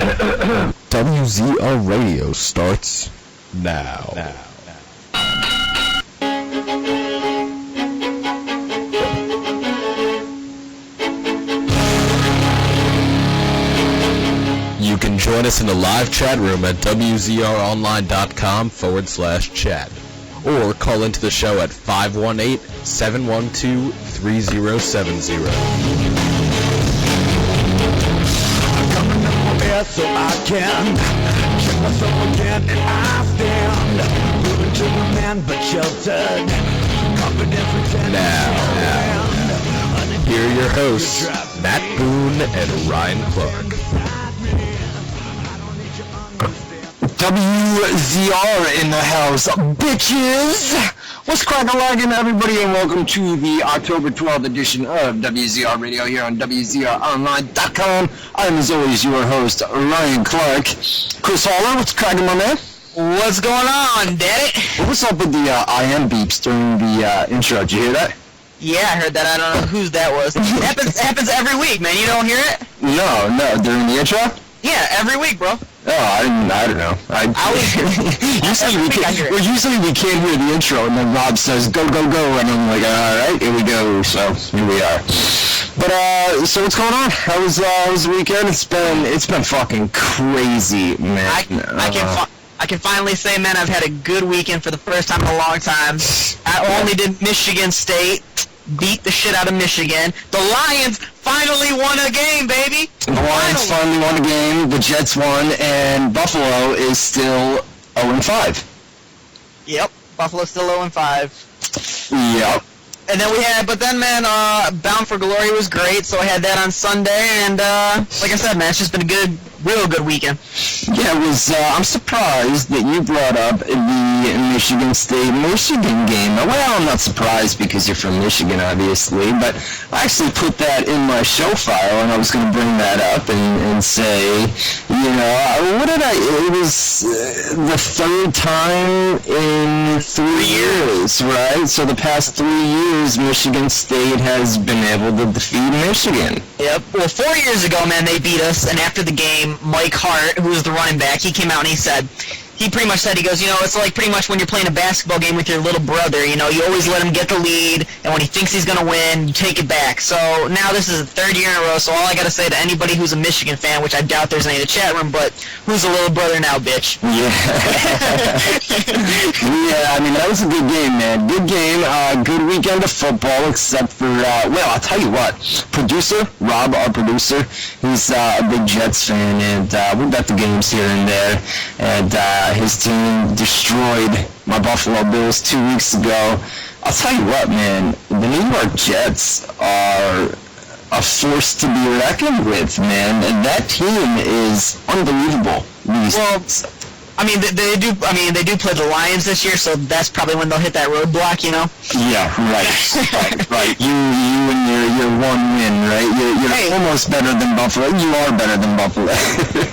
WZR Radio starts now. You can join us in the live chat room at WZROnline.com/chat. Or call into the show at 518-712-3070. So I can check myself again, and I stand moving to the man but sheltered. Now, here are your hosts, Matt Boone and Ryan Clark. WZR in the house, bitches! What's crackin' laggin', everybody, and welcome to the October 12th edition of WZR Radio here on WZROnline.com. I'm, as always, your host, Ryan Clark. Chris Haller, what's crackin', my man? What's going on, daddy? What's up with the I am beeps during the intro? Did you hear that? Yeah, I heard that. I don't know whose that was. It happens every week, man. You don't hear it? No, during the intro? Yeah, every week, bro. Oh, I don't know. Usually we can't hear the intro, and then Rob says, go, go, go, and I'm like, alright, here we go, so here we are. But, so what's going on? How was the weekend? It's been fucking crazy, man. I can finally say, man, I've had a good weekend for the first time in a long time. I only did Michigan State, beat the shit out of Michigan. The Lions finally won a game, baby. The Lions finally won a game, the Jets won, and Buffalo is still 0-5. Yep, Buffalo's still 0-5. Yep. And then Bound for Glory was great, so I had that on Sunday, and like I said, man, it's just been a real good weekend. Yeah, it was, I'm surprised that you brought up the Michigan State-Michigan game. Well, I'm not surprised because you're from Michigan, obviously, but I actually put that in my show file, and I was going to bring that up and say, it was the third time in 3 years, right? So the past 3 years, Michigan State has been able to defeat Michigan. Yep. Well, 4 years ago, man, they beat us, and after the game, Mike Hart, who was the running back, he came out and he pretty much said, it's like pretty much when you're playing a basketball game with your little brother, you always let him get the lead, and when he thinks he's going to win, you take it back. So now this is the third year in a row, so all I got to say to anybody who's a Michigan fan, which I doubt there's any in the chat room, but who's a little brother now, bitch? Yeah. Yeah, I mean, that was a good game, man. Good game, good weekend of football, except for, I'll tell you what, Rob, our producer, he's a big Jets fan, and we bet the games here and there, and his team destroyed my Buffalo Bills 2 weeks ago. I'll tell you what, man, the New York Jets are a force to be reckoned with, man, and that team is unbelievable. They do play the Lions this year, so that's probably when they'll hit that roadblock, Yeah, right. right. You and your one win, right? You're almost better than Buffalo. You are better than Buffalo.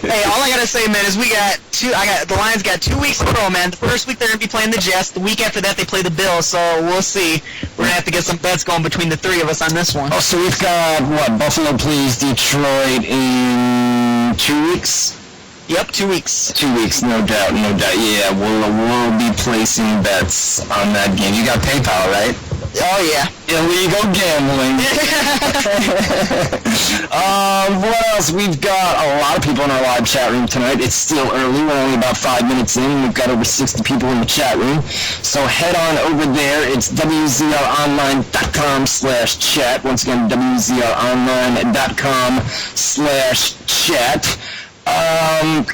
Hey, all I gotta say, man, is the Lions got 2 weeks in a row, man. The first week they're gonna be playing the Jets. The week after that they play the Bills. So we'll see. We're gonna have to get some bets going between the three of us on this one. Oh, so we've got Buffalo plays Detroit in 2 weeks. Yep, 2 weeks. 2 weeks, no doubt. Yeah, we'll be placing bets on that game. You got PayPal, right? Oh, yeah. Illegal gambling. What else? We've got a lot of people in our live chat room tonight. It's still early. We're only about 5 minutes in. We've got over 60 people in the chat room. So head on over there. It's WZROnline.com/chat. Once again, WZROnline.com/chat.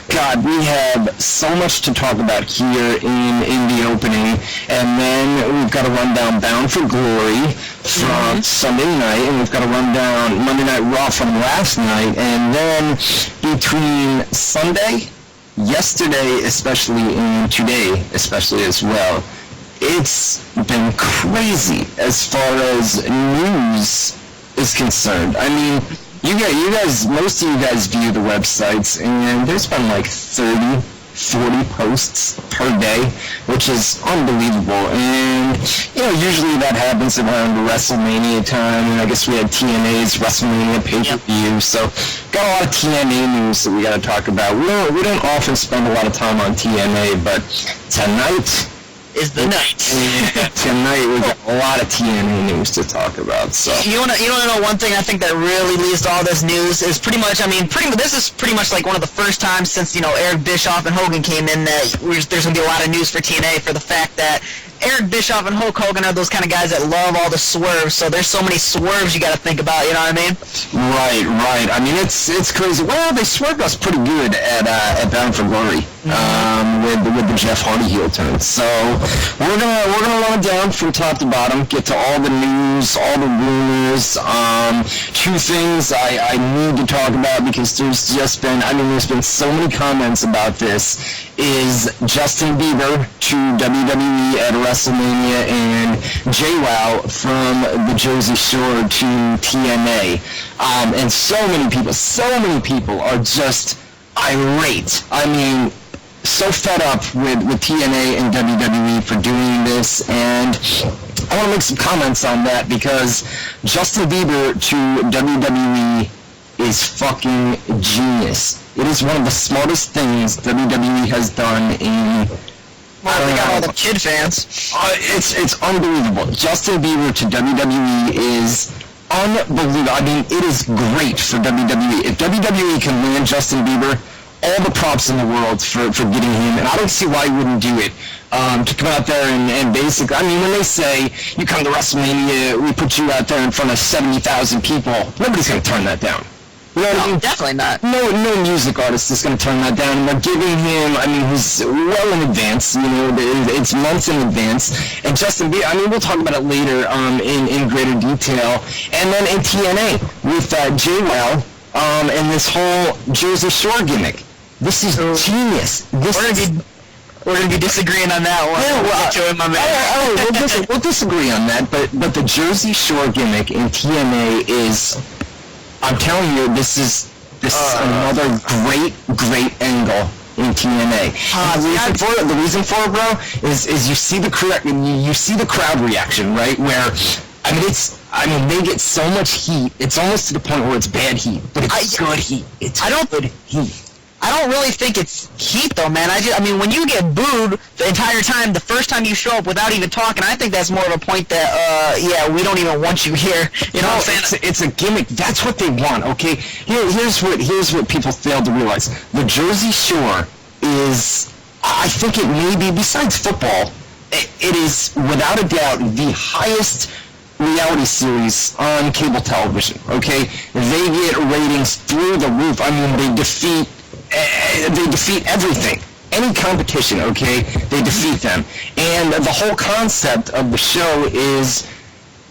God, we have so much to talk about here in the opening, and then we've got to run down Bound for Glory from Sunday night, and we've got to run down Monday Night Raw from last night, and then between Sunday, yesterday especially, and today especially as well, it's been crazy as far as news is concerned. I mean, you guys, most of you guys view the websites, and there's been like 30 40 posts per day, which is unbelievable. And, usually that happens around WrestleMania time, and I guess we had TNA's WrestleMania pay-per-view, so got a lot of TNA news that we got to talk about. We don't often spend a lot of time on TNA, but tonight is the night. Tonight we got a lot of TNA news to talk about. So you wanna know one thing I think that really leads to all this news is pretty much this is pretty much like one of the first times since Eric Bischoff and Hogan came in that there's gonna be a lot of news for TNA for the fact that Eric Bischoff and Hulk Hogan are those kind of guys that love all the swerves, so there's so many swerves you got to think about, you know what I mean? Right. I mean, it's crazy. Well, they swerved us pretty good at Bound for Glory with the Jeff Hardy heel turn. So we're gonna run it down from top to bottom, get to all the news, all the rumors. Two things I need to talk about because there's been so many comments about this. Is Justin Bieber to WWE at WrestleMania and JWoww from the Jersey Shore to TNA. And so many people are just irate. I mean, so fed up with TNA and WWE for doing this, and I want to make some comments on that because Justin Bieber to WWE is fucking genius. It is one of the smartest things WWE has done in... Well, they got all the kid fans. It's unbelievable. Justin Bieber to WWE is unbelievable. I mean, it is great for WWE. If WWE can land Justin Bieber, all the props in the world for getting him, and I don't see why he wouldn't do it. To come out there and basically, I mean, when they say, you come to WrestleMania, we put you out there in front of 70,000 people, nobody's going to turn that down. You know what I mean? Definitely not. No music artist is going to turn that down. And they're giving him, I mean, he's well in advance, it's months in advance. And Justin Bieber, I mean, we'll talk about it later in greater detail. And then in TNA with JWoww and this whole Jersey Shore gimmick. This is genius. We're going to be disagreeing on that one. We'll disagree on that, but the Jersey Shore gimmick in TNA is... I'm telling you, this is another great angle in TNA. The reason for it, bro, is you see the crowd reaction, right? Where they get so much heat. It's almost to the point where it's bad heat, but it's good heat. Good heat. I don't really think it's heat, though, man. I mean, when you get booed the entire time, the first time you show up without even talking, I think that's more of a point that, we don't even want you here. You know what I'm saying? It's a gimmick. That's what they want, okay? Here's what people fail to realize. The Jersey Shore is, I think it may be, besides football, it is, without a doubt, the highest reality series on cable television, okay? They get ratings through the roof. I mean, they defeat everything. Any competition, okay, they defeat them. And the whole concept of the show is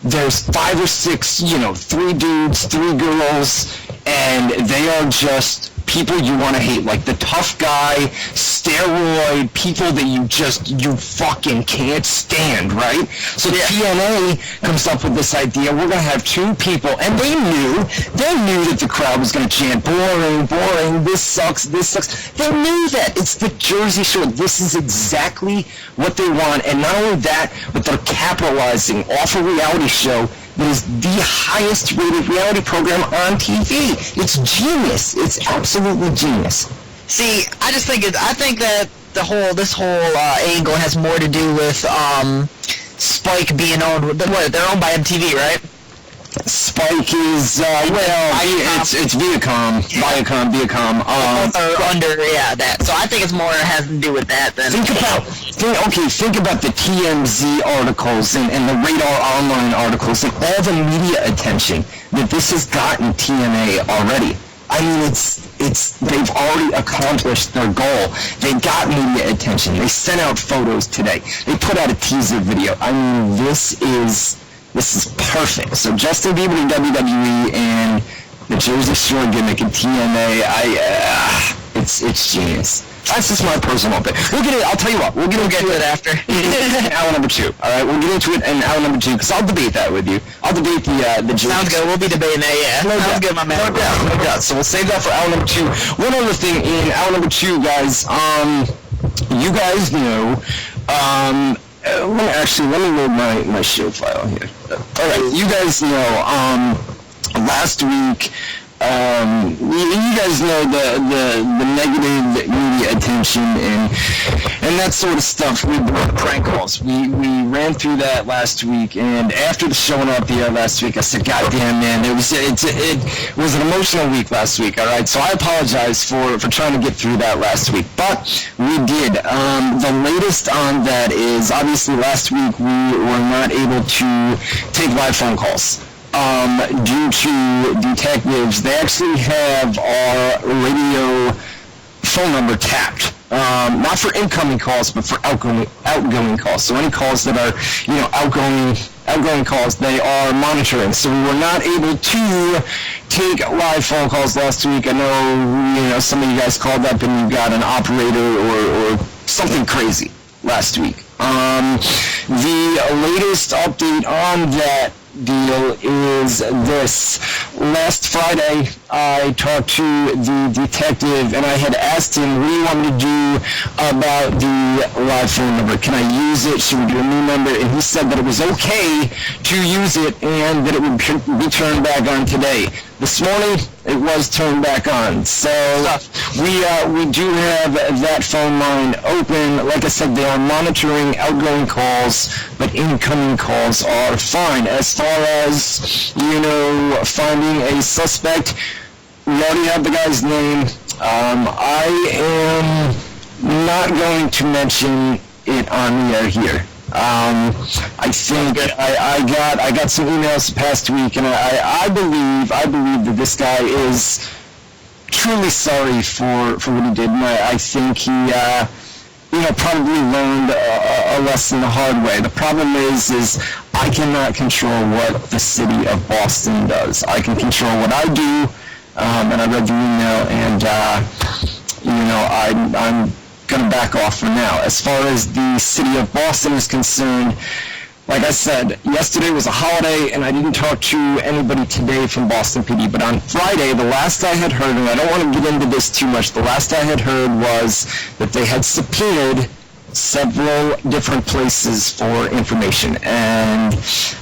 there's 5 or 6, 3 dudes, 3 girls, and they are just people you want to hate, like the tough guy, steroid, people that you fucking can't stand, right? So TNA comes up with this idea, we're going to have 2 people, and they knew that the crowd was going to chant, boring, this sucks. They knew that. It's the Jersey Shore. This is exactly what they want, and not only that, but they're capitalizing off a reality show that is the highest rated reality program on TV. It's genius. It's absolutely genius. See, I think that this whole angle has more to do with Spike being owned. They're owned by MTV, right? Spike is it's Viacom. That. So I think it's more has to do with that than. Think about the TMZ articles and the Radar Online articles and all the media attention that this has gotten TNA already. I mean, they've already accomplished their goal. They got media attention. They sent out photos today. They put out a teaser video. I mean, this is perfect. So Justin Bieber in WWE and the Jersey Shore gimmick in TNA, It's genius. That's just my personal opinion. We'll get it. I'll tell you what. We'll get into it after hour number 2. All right, we'll get into it in hour number 2 because I'll debate that with you. I'll debate the jokes. Sounds good. We'll be debating that. Yeah. Sounds good, my man. No doubt. So we'll save that for hour number 2. One other thing in hour number 2, guys. You guys know. Let me load my show file here. All right, you guys know. Last week. You guys know the negative media attention and that sort of stuff with the prank calls. We ran through that last week, and after the show went out the air last week, I said, "God damn, man, it was an emotional week last week." All right, so I apologize for trying to get through that last week, but we did. The latest on that is obviously last week we were not able to take live phone calls. Due to detectives, they actually have our radio phone number tapped. Not for incoming calls, but for outgoing calls. So any calls that are, outgoing calls, they are monitoring. So we were not able to take live phone calls last week. I know, some of you guys called up and you got an operator or something crazy last week. The latest update on that deal is this. Last Friday, I talked to the detective and I had asked him, what do you want me to do about the live phone number? Can I use it? Should we get a new number? And he said that it was okay to use it and that it would be turned back on today. This morning, it was turned back on. So we do have that phone line open. Like I said, they are monitoring outgoing calls, but incoming calls are fine. As far as, finding a suspect, we already have the guy's name. I am not going to mention it on the air here. I think I got some emails the past week, and I believe that this guy is truly sorry for what he did, and I think he probably learned a lesson the hard way. The problem is I cannot control what the city of Boston does. I can control what I do, and I read the email, and I'm going to back off for now. As far as the city of Boston is concerned, like I said, yesterday was a holiday, and I didn't talk to anybody today from Boston PD, but on Friday, the last I had heard, and I don't want to get into this too much, the last I had heard was that they had subpoenaed several different places for information, and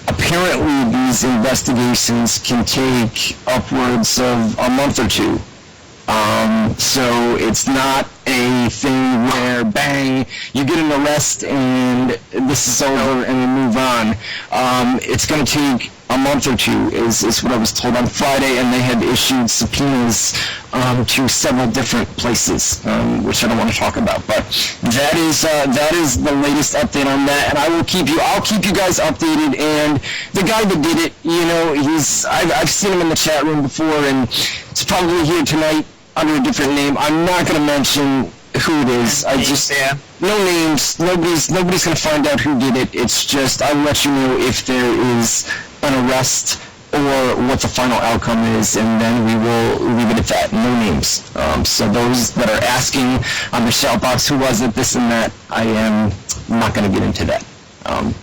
apparently these investigations can take upwards of a month or 2. So it's not a thing where, bang, you get an arrest and this is over and we move on. It's going to take a month or 2 is what I was told on Friday, and they had issued subpoenas to several different places, which I don't want to talk about. But that is the latest update on that, and I'll keep you guys updated. And the guy that did it, I've seen him in the chat room before, and it's probably here tonight under a different name. I'm not going to mention who it is. No names. Nobody's going to find out who did it. It's just I'll let you know if there is an arrest or what the final outcome is, and then we will leave it at that. No names. So those that are asking on the shout box, who was it, this and that, I am not going to get into that.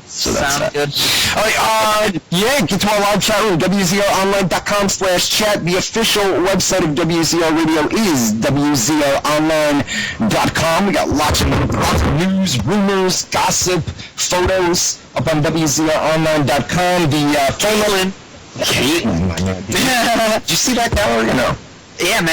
So that's Sounds good. All right, get to our live chat room, WZROnline.com/chat. The official website of WZR Radio is WZROnline.com. We got lots of news, rumors, gossip, photos up on WZROnline.com. The phone line. Caitlin, my man. Did you see that gallery or no? Yeah, man.